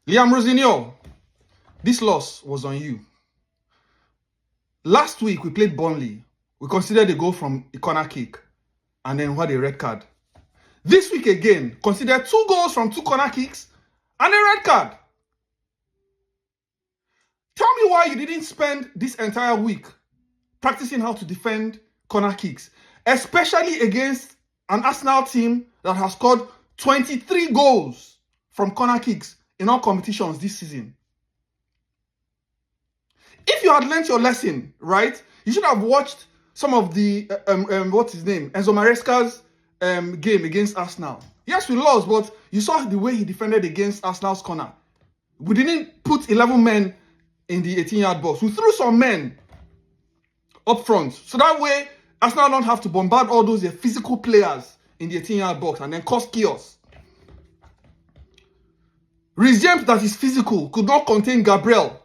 Liam Rosenoir, this loss was on you. Last week, we played Burnley. We considered a goal from a corner kick, and then we had a red card. This week again, consider 2 goals from 2 corner kicks and a red card. Tell me why you didn't spend this entire week practicing how to defend corner kicks, especially against an Arsenal team that has scored 23 goals from corner kicks in all competitions this season. If you had learnt your lesson, right, you should have watched some of the, what's his name, Enzo Maresca's game against Arsenal. Yes, we lost, but you saw the way he defended against Arsenal's corner. We didn't put 11 men in the 18-yard box. We threw some men up front. So that way, Arsenal don't have to bombard all those physical players in the 18-yard box and then cause chaos. Reece James, that is physical, could not contain Gabriel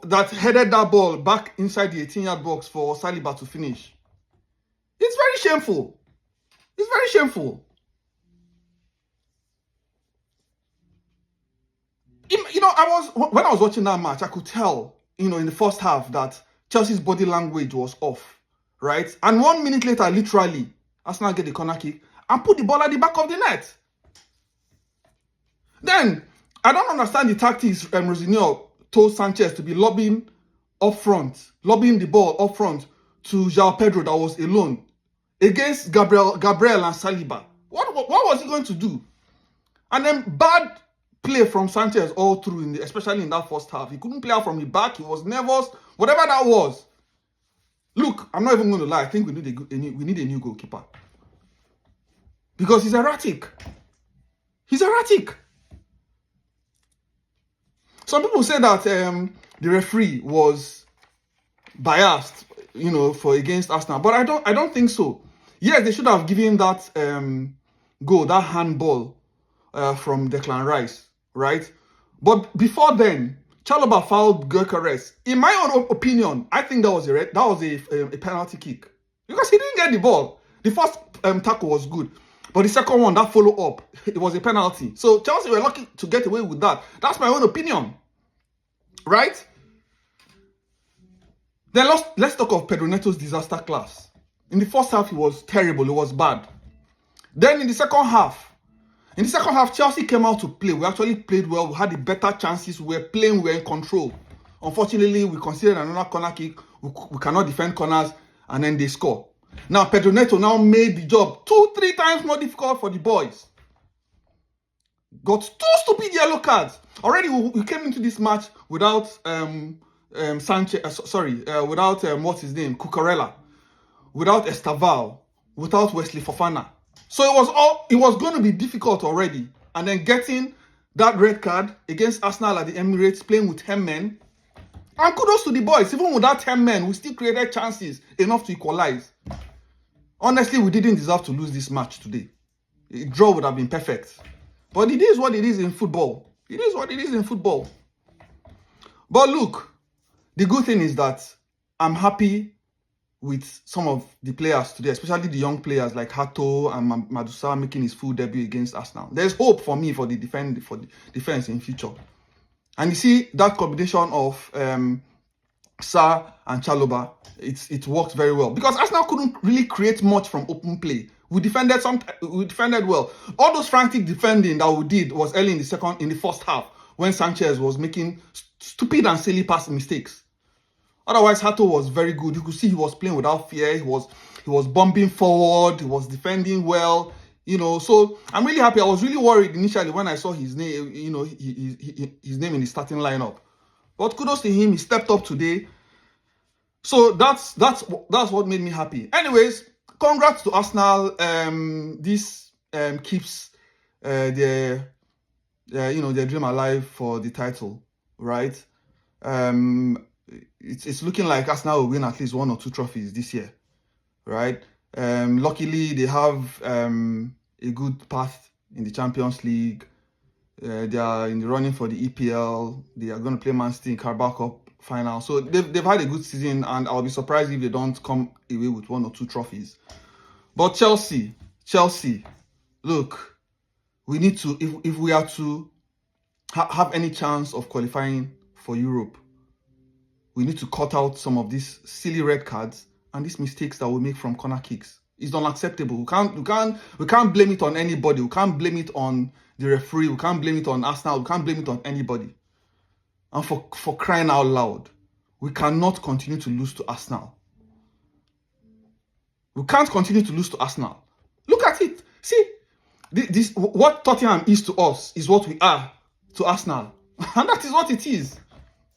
that headed that ball back inside the 18-yard box for Saliba to finish. It's very shameful. It's very shameful. You know, when I was watching that match, I could tell, you know, in the first half that Chelsea's body language was off, right? And 1 minute later, literally, Arsenal get the corner kick and put the ball at the back of the net. Then, I don't understand the tactics Rosenoir told Sanchez to be lobbing up front, lobbing the ball up front to João Pedro that was alone against Gabriel and Saliba. What was he going to do? And then bad play from Sanchez all through, especially in that first half. He couldn't play out from the back. He was nervous. Whatever that was. Look, I'm not even going to lie. I think we need a new goalkeeper. Because he's erratic. He's erratic. Some people say that the referee was biased, you know, for against Arsenal. But I don't think so. Yes, they should have given that goal, that handball from Declan Rice, right? But before then, Chalobah fouled Gyökeres. In my own opinion, I think that was a penalty kick because he didn't get the ball. The first tackle was good, but the second one, that follow up, it was a penalty. So Chelsea were lucky to get away with that. That's my own opinion, right? Then let's talk of Pedro Neto's disaster class. In the first half, he was terrible. It was bad. Then in the second half, Chelsea came out to play. We actually played well. We had the better chances. We were playing. We were in control. Unfortunately, we considered another corner kick. We cannot defend corners, and then they score. Now, Pedro Neto now made the job 2-3 times more difficult for the boys. Got 2 stupid yellow cards. Already, we came into this match without Sanchez. Without what's his name, Cucurella, without Estaval, without Wesley Fofana. So it was going to be difficult already. And then getting that red card against Arsenal at the Emirates, playing with 10 men. And kudos to the boys. Even without 10 men, we still created chances enough to equalize. Honestly, we didn't deserve to lose this match today. A draw would have been perfect. But it is what it is in football. It is what it is in football. But look, the good thing is that I'm happy with some of the players today, especially the young players like Hato and Madusa making his full debut against Arsenal. There's hope for me for the defense in future. And you see that combination of Sarr and Chalobah, it worked very well because Arsenal couldn't really create much from open play. We defended well. All those frantic defending that we did was early in the first half when Sanchez was making stupid and silly pass mistakes. Otherwise, Hato was very good. You could see he was playing without fear. He was bumping forward. He was defending well. You know, so I'm really happy. I was really worried initially when I saw his name. You know, his name in the starting lineup. But kudos to him. He stepped up today. So that's what made me happy. Anyways, congrats to Arsenal. This keeps their dream alive for the title, right? It's looking like Arsenal will win at least 1 or 2 trophies this year, right? Luckily, they have a good path in the Champions League. They are in the running for the EPL. They are going to play Man City in Carabao Cup final. So they've had a good season, and I'll be surprised if they don't come away with 1 or 2 trophies. But Chelsea, look, we need to, if we are to have any chance of qualifying for Europe, we need to cut out some of these silly red cards and these mistakes that we make from corner kicks. It's unacceptable. We can't blame it on anybody. We can't blame it on the referee. We can't blame it on Arsenal. We can't blame it on anybody. And for crying out loud, we cannot continue to lose to Arsenal. We can't continue to lose to Arsenal. Look at it. See, this what Tottenham is to us is what we are to Arsenal. And that is what it is.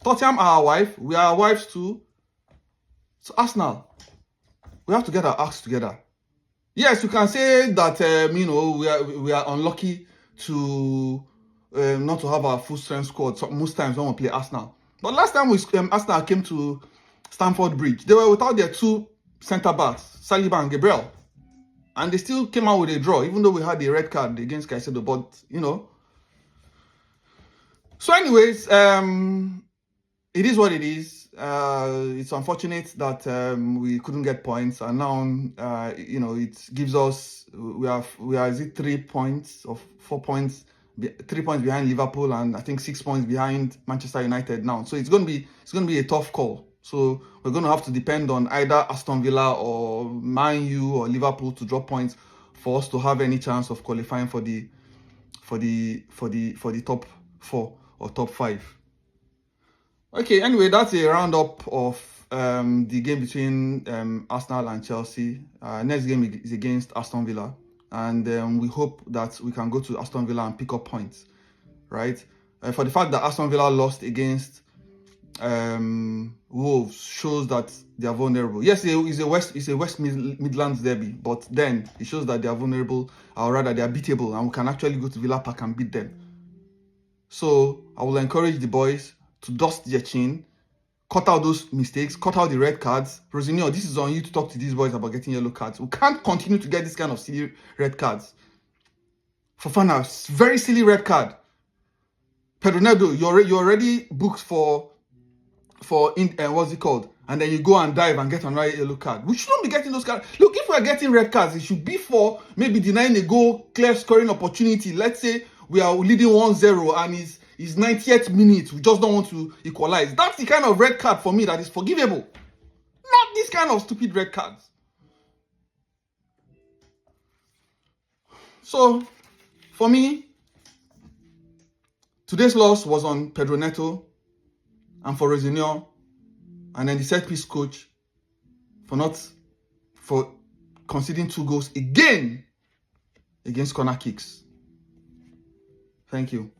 Tottenham are our wife. We are our wives to Arsenal. We have to get our acts together. Yes, you can say that we are unlucky to not to have our full strength squad most times when we play Arsenal. But last time Arsenal came to Stamford Bridge, they were without their two centre backs, Saliba and Gabriel, and they still came out with a draw, even though we had a red card against Caicedo. But So, anyways, it is what it is. It's unfortunate that we couldn't get points, and now it gives us we are is it 3 points or 4 points, 3 points behind Liverpool, and I think 6 points behind Manchester United now. So it's going to be a tough call. So we're going to have to depend on either Aston Villa or Man U or Liverpool to drop points for us to have any chance of qualifying for the top 4 or top 5. Okay, anyway, that's a roundup of the game between Arsenal and Chelsea. Next game is against Aston Villa, and we hope that we can go to Aston Villa and pick up points, right? For the fact that Aston Villa lost against Wolves shows that they are vulnerable. Yes, it's a West Midlands derby, but then it shows that they are vulnerable, or rather they are beatable, and we can actually go to Villa Park and beat them. So I will encourage the boys to dust their chin, cut out those mistakes, cut out the red cards. Rosenoir, this is on you to talk to these boys about getting yellow cards. We can't continue to get this kind of silly red cards. Fofana, very silly red card. Pedro Neto, you're already booked for what's it called? And then you go and dive and get another yellow card. We shouldn't be getting those cards. Look, if we're getting red cards, it should be for maybe denying a goal, clear scoring opportunity. Let's say we are leading 1-0 and it's 90th minute. We just don't want to equalize. That's the kind of red card for me that is forgivable. Not this kind of stupid red cards. So, for me, today's loss was on Pedro Neto and for Rosenoir, and then the set piece coach for conceding 2 goals again against corner kicks. Thank you.